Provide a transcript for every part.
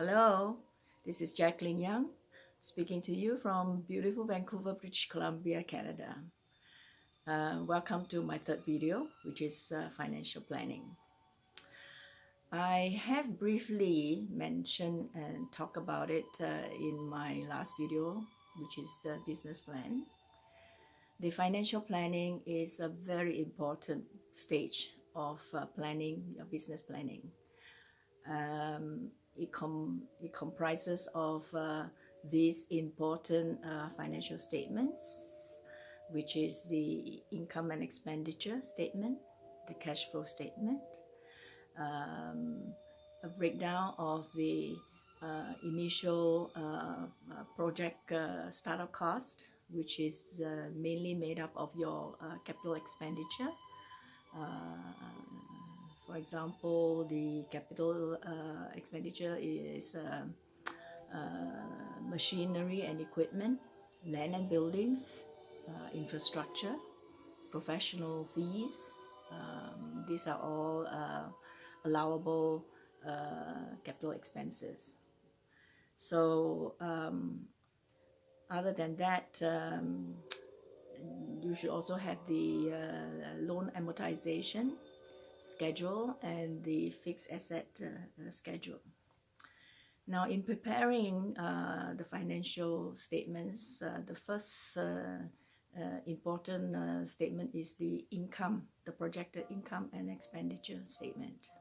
Hello, this is Jacqueline Young, speaking to you from beautiful Vancouver, British Columbia, Canada. Welcome to my third video, which is financial planning. I have briefly mentioned and talked about it in my last video, which is the business plan. The financial planning is a very important stage of planning your business planning. It comprises of these important financial statements, which is the income and expenditure statement, the cash flow statement, a breakdown of the initial project startup cost, which is mainly made up of your capital expenditure. For example, the capital expenditure is machinery and equipment, land and buildings, infrastructure, professional fees. These are all allowable capital expenses. So other than that, you should also have the loan amortization schedule and the fixed asset schedule. Now, in preparing the financial statements, the first important statement is the income, the projected income and expenditure statement.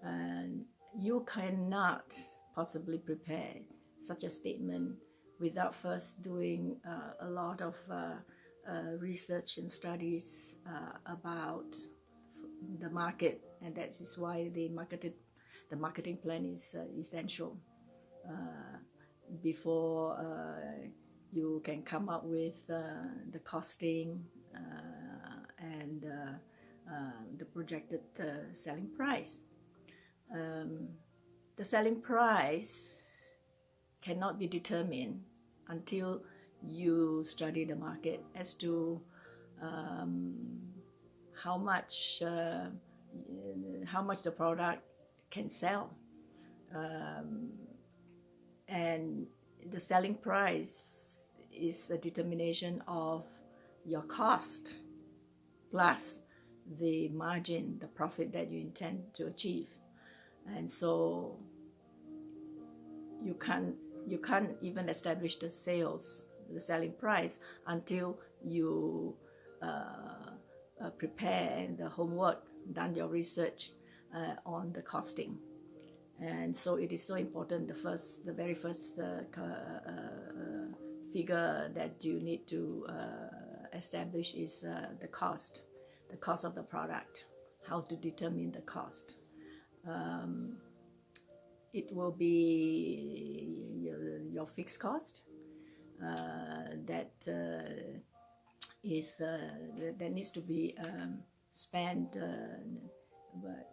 And you cannot possibly prepare such a statement without first doing a lot of research and studies about the market, and that is why the marketing plan is essential before you can come up with the costing and the projected selling price. The selling price cannot be determined until you study the market as to how much the product can sell, and the selling price is a determination of your cost plus the margin, the profit that you intend to achieve. And so you can't even establish the selling price until you prepare the homework, done your research on the costing. And so it is so important. The very first figure that you need to establish is the cost of the product. How to determine the cost? It will be your fixed cost that needs to be spent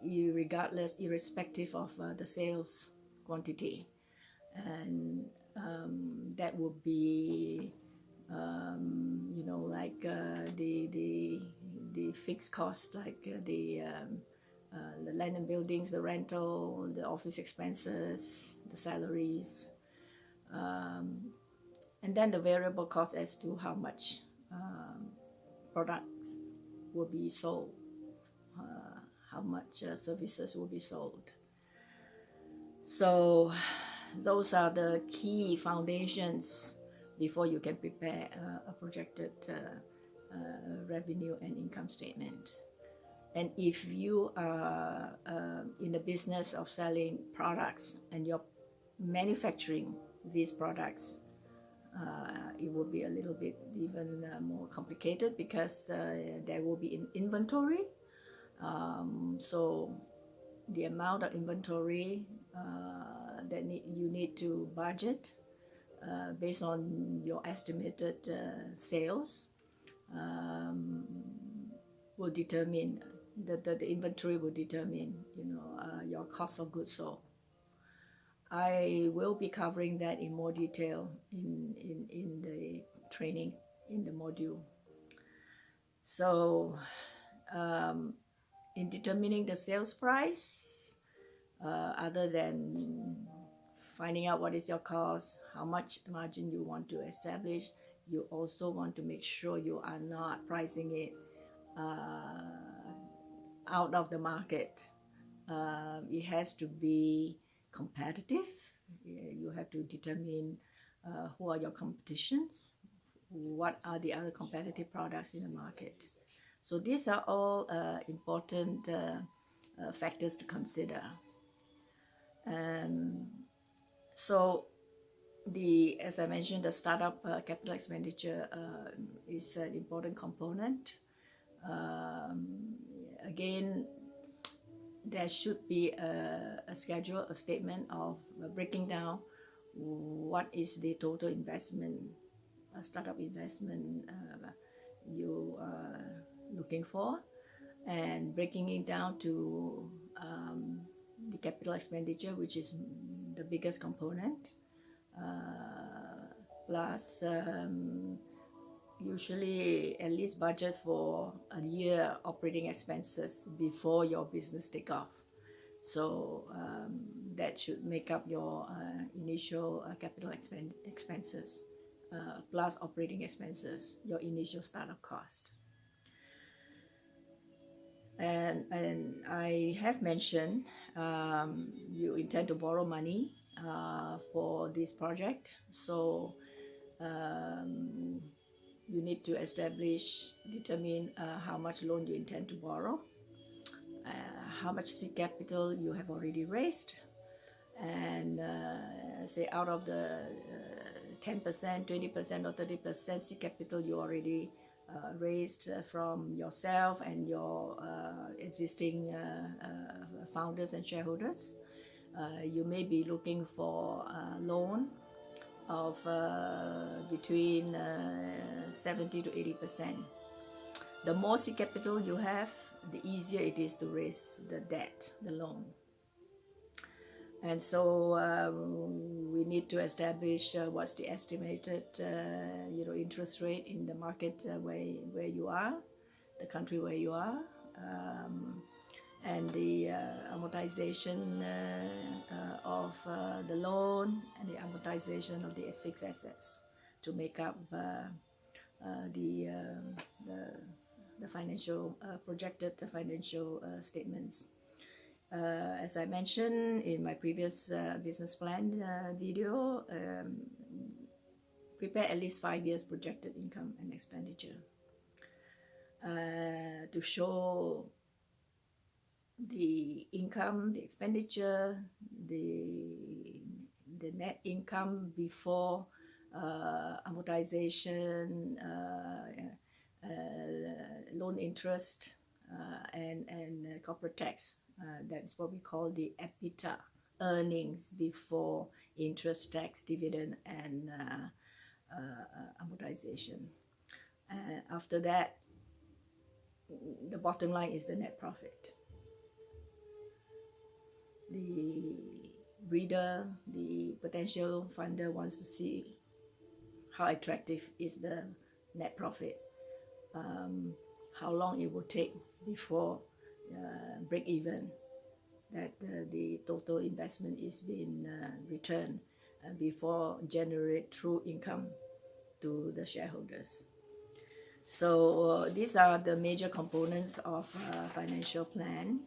irrespective of the sales quantity, and that would be like the fixed cost, like the land and buildings, the rental, the office expenses, the salaries, and then the variable cost as to how much products will be sold, how much services will be sold. So those are the key foundations before you can prepare a projected revenue and income statement. And if you are in the business of selling products and you're manufacturing these products, it will be a little bit even more complicated, because there will be an inventory. So the amount of inventory that you need to budget based on your estimated sales will determine the inventory will determine your cost of goods sold. I will be covering that in more detail in the training, in the module. So in determining the sales price, other than finding out what is your cost, how much margin you want to establish. You also want to make sure you are not pricing it out of the market. It has to be competitive. You have to determine who are your competitions, what are the other competitive products in the market. So these are all important factors to consider. So as I mentioned, the startup capital expenditure is an important component. Again, there should be a schedule, a statement of breaking down what is the total investment, startup investment you are looking for, and breaking it down to the capital expenditure, which is the biggest component, plus usually at least budget for a year operating expenses before your business take off. So that should make up your initial capital expenses plus operating expenses, your initial startup cost. And I have mentioned you intend to borrow money for this project. So you need to determine how much loan you intend to borrow, how much seed capital you have already raised, and say out of the 10%, 20% or 30% seed capital you already raised from yourself and your existing founders and shareholders. You may be looking for a loan of between 70 to 80%. The more seed capital you have, the easier it is to raise the debt, the loan. And so we need to establish what's the estimated interest rate in the market where you are, the country where you are, and the amortization of the loan and the amortization of the fixed assets to make up the financial projected financial statements. As I mentioned in my previous business plan video, prepare at least 5 years projected income and expenditure to show the income, the expenditure, the net income before amortization, loan interest, and corporate tax. That's what we call the EBITDA, earnings before interest, tax, dividend, and amortization. After that, the bottom line is the net profit. The reader, the potential funder wants to see how attractive is the net profit, how long it will take before break even, that the total investment is being returned before generate true income to the shareholders. So these are the major components of financial plan.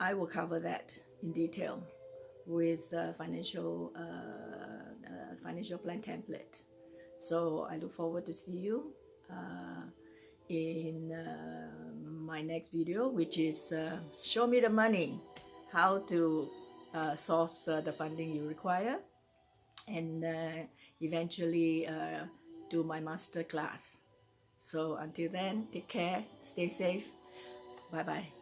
I will cover that in detail with financial plan template. So I look forward to see you in my next video, which is show me the money, how to source the funding you require, and eventually do my master class. So until then, take care, stay safe, bye bye.